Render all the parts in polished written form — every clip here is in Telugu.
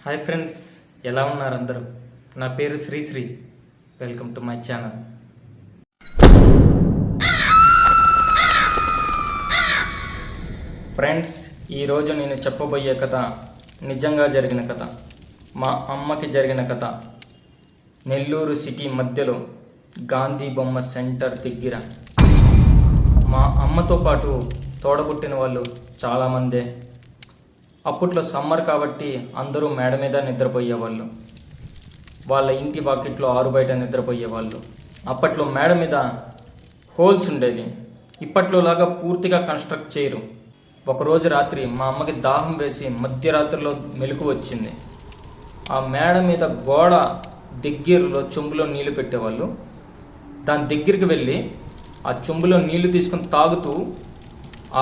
హాయ్ ఫ్రెండ్స్, ఎలా ఉన్నారు అందరూ? నా పేరు Sri Sri. Welcome to my channel. Friends, ఈరోజు నేను చెప్పబోయే కథ నిజంగా జరిగిన కథ. మా అమ్మకి జరిగిన కథ. నెల్లూరు సిటీ మధ్యలో గాంధీ బొమ్మ సెంటర్ దగ్గర. మా అమ్మతో పాటు తోడబుట్టిన వాళ్ళు చాలామందే. అప్పట్లో సమ్మర్ కాబట్టి అందరూ మేడ మీద నిద్రపోయేవాళ్ళు. వాళ్ళ ఇంటి వాకిట్లో ఆరు బయట నిద్రపోయేవాళ్ళు. అప్పట్లో మేడ మీద హోల్స్ ఉండేవి. ఇప్పట్లో లాగా పూర్తిగా కన్స్ట్రక్ట్ చేయరు. ఒకరోజు రాత్రి మా అమ్మకి దాహం వేసి మధ్యరాత్రిలో మెలకు వచ్చింది. ఆ మేడ మీద గోడ దగ్గరలో చెంబులో నీళ్లు పెట్టేవాళ్ళు. దాని దగ్గరికి వెళ్ళి ఆ చెంబులో నీళ్లు తీసుకొని తాగుతూ ఆ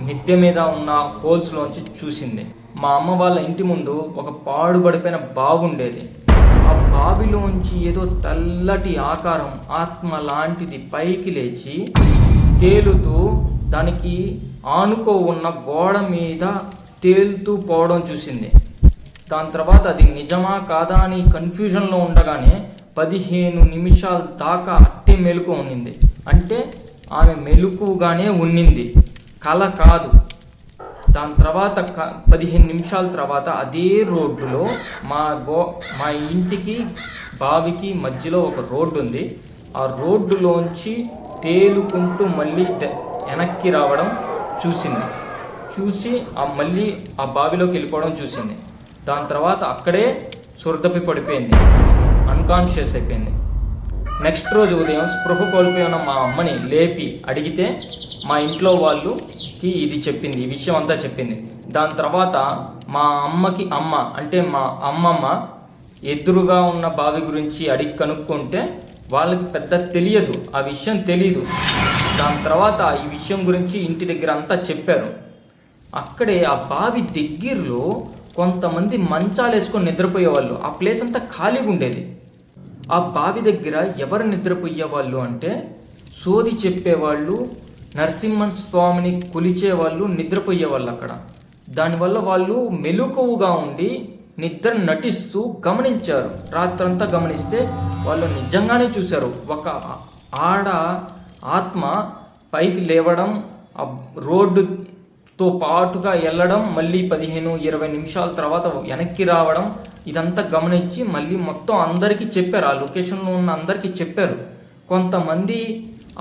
మిద్దె మీద ఉన్న హోల్స్లోంచి చూసింది. మా అమ్మ వాళ్ళ ఇంటి ముందు ఒక పాడుబడిపోయిన బావి ఉండేది. ఆ బావిలోంచి ఏదో తెల్లటి ఆకారం, ఆత్మ లాంటిది పైకి లేచి తేలుతూ దానికి ఆనుకో ఉన్న గోడ మీద తేలుతూ పోవడం చూసింది. దాని తర్వాత అది నిజమా కాదా అని కన్ఫ్యూజన్లో ఉండగానే 15 నిమిషాల దాకా అట్టే మెలకు ఉన్నింది. అంటే ఆమె మెలకుగానే ఉన్నింది, కల కాదు. దాని తర్వాత 15 నిమిషాల తర్వాత అదే రోడ్డులో మా ఇంటికి బావికి మధ్యలో ఒక రోడ్డు ఉంది. ఆ రోడ్డులోంచి తేలుకుంటూ మళ్ళీ వెనక్కి రావడం చూసి మళ్ళీ ఆ బావిలోకి వెళ్ళిపోవడం చూసింది. దాని తర్వాత అక్కడే సురదపి పడిపోయింది, అన్కాన్షియస్ అయిపోయింది. నెక్స్ట్ రోజు ఉదయం స్పృహ కోల్పోయిన మా అమ్మని లేపి అడిగితే మా ఇంట్లో వాళ్ళకి ఈ విషయం అంతా చెప్పింది. దాని తర్వాత మా అమ్మకి అంటే మా అమ్మమ్మ ఎదురుగా ఉన్న బావి గురించి అడిగి కనుక్కుంటే వాళ్ళకి పెద్ద తెలియదు, ఆ విషయం తెలీదు. దాని తర్వాత ఈ విషయం గురించి ఇంటి దగ్గర అంతా చెప్పారు. అక్కడే ఆ బావి దగ్గరలో కొంతమంది మంచాలు వేసుకొని నిద్రపోయేవాళ్ళు. ఆ ప్లేస్ అంతా ఖాళీగా ఉండేది. ఆ బావి దగ్గర ఎవరు నిద్రపోయేవాళ్ళు అంటే సోది చెప్పేవాళ్ళు, నరసింహన్ స్వామిని కొలిచేవాళ్ళు నిద్రపోయేవాళ్ళు అక్కడ. దానివల్ల వాళ్ళు మెలకువగా ఉండి నిద్ర నటిస్తూ గమనించారు. రాత్రంతా గమనిస్తే వాళ్ళు నిజంగానే చూశారు. ఒక ఆత్మ పైకి లేవడం, ఆ రోడ్డుతో పాటుగా వెళ్ళడం, మళ్ళీ 15-20 నిమిషాల తర్వాత వెనక్కి రావడం, ఇదంతా గమనించి మళ్ళీ మొత్తం అందరికీ చెప్పారు. ఆ లొకేషన్లో ఉన్న అందరికీ చెప్పారు. కొంతమంది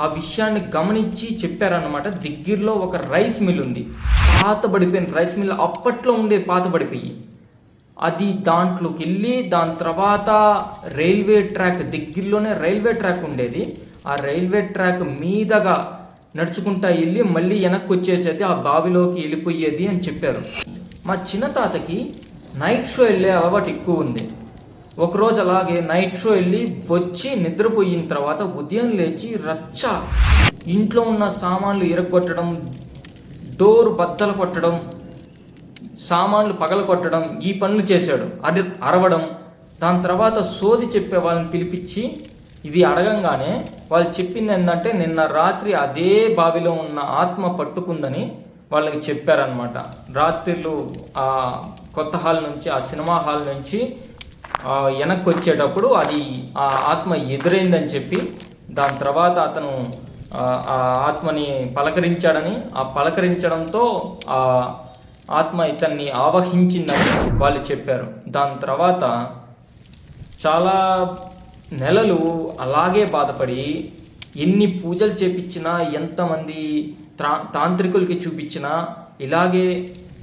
ఆ విషయాన్ని గమనించి చెప్పారన్నమాట. దగ్గరలో ఒక రైస్ మిల్ ఉంది, పాతబడిపోయిన రైస్ మిల్. అప్పట్లో ఉండే పాతబడిపోయి అది దాంట్లోకి వెళ్ళి దాని తర్వాత రైల్వే ట్రాక్ దగ్గరలోనే రైల్వే ట్రాక్ ఉండేది. ఆ రైల్వే ట్రాక్ మీదగా నడుచుకుంటా వెళ్ళి మళ్ళీ వెనక్కి వచ్చేసేది, ఆ బావిలోకి వెళ్ళిపోయేది అని చెప్పారు. మా చిన్న తాతకి నైట్ షో వెళ్ళే అలవాటు ఎక్కువ ఉంది. ఒకరోజు అలాగే నైట్ షో వెళ్ళి వచ్చి నిద్రపోయిన తర్వాత ఉదయం లేచి రచ్చ, ఇంట్లో ఉన్న సామాన్లు ఇరగొట్టడం, డోర్ బద్దలు కొట్టడం, సామాన్లు పగల కొట్టడం, ఈ పనులు చేశాడు. అరవడం. దాని తర్వాత సోది చెప్పే వాళ్ళని పిలిపించి ఇది అడగంగానే వాళ్ళు చెప్పింది ఏంటంటే నిన్న రాత్రి అదే బావిలో ఉన్న ఆత్మ పట్టుకుందని వాళ్ళకి చెప్పారనమాట. రాత్రిళ్ళు ఆ కొత్త హాల్ నుంచి, ఆ సినిమా హాల్ నుంచి వెనక్కి వచ్చేటప్పుడు అది ఆ ఆత్మ ఎదురైందని చెప్పి, దాని తర్వాత అతను ఆ ఆత్మని పలకరించాడని, ఆ పలకరించడంతో ఆ ఆత్మ ఇతన్ని ఆవహించిందని వాళ్ళు చెప్పారు. దాని తర్వాత చాలా నెలలు అలాగే బాధపడి ఎన్ని పూజలు చేపించినా, ఎంతమంది తాంత్రికులకి చూపించినా ఇలాగే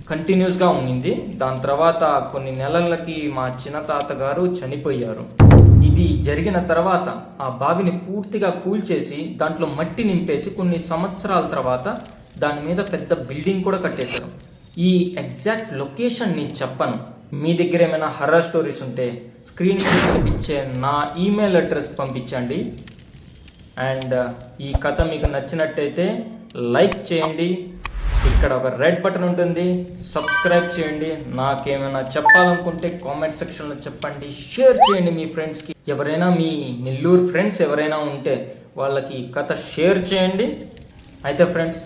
కంటిన్యూస్గా ఉండింది. దాని తర్వాత కొన్ని నెలలకి మా చిన్న తాతగారు చనిపోయారు. ఇది జరిగిన తర్వాత ఆ బావిని పూర్తిగా కూల్చేసి దాంట్లో మట్టి నింపేసి కొన్ని సంవత్సరాల తర్వాత దాని మీద పెద్ద బిల్డింగ్ కూడా కట్టేశారు. ఈ ఎగ్జాక్ట్ లొకేషన్ నేను చెప్పను. మీ దగ్గర ఏమైనా హర్రర్ స్టోరీస్ ఉంటే స్క్రీన్ మీద కనిపించే నా ఈమెయిల్ అడ్రస్ పంపించండి. అండ్ ఈ కథ మీకు నచ్చినట్టయితే లైక్ చేయండి. ఇక్కడ ఒక రెడ్ బటన్ ఉంటుంది, సబ్స్క్రైబ్ చేయండి. నాకేమైనా చెప్పాలనుకుంటే కామెంట్ సెక్షన్లో చెప్పండి. షేర్ చేయండి మీ ఫ్రెండ్స్కి. ఎవరైనా మీ నెల్లూరు ఫ్రెండ్స్ ఎవరైనా ఉంటే వాళ్ళకి కథ షేర్ చేయండి. అయితే ఫ్రెండ్స్,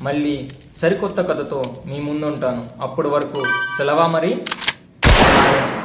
మళ్ళీ సరికొత్త కథతో మీ ముందు ఉంటాను. అప్పటి వరకు సెలవా మరి. సాయం.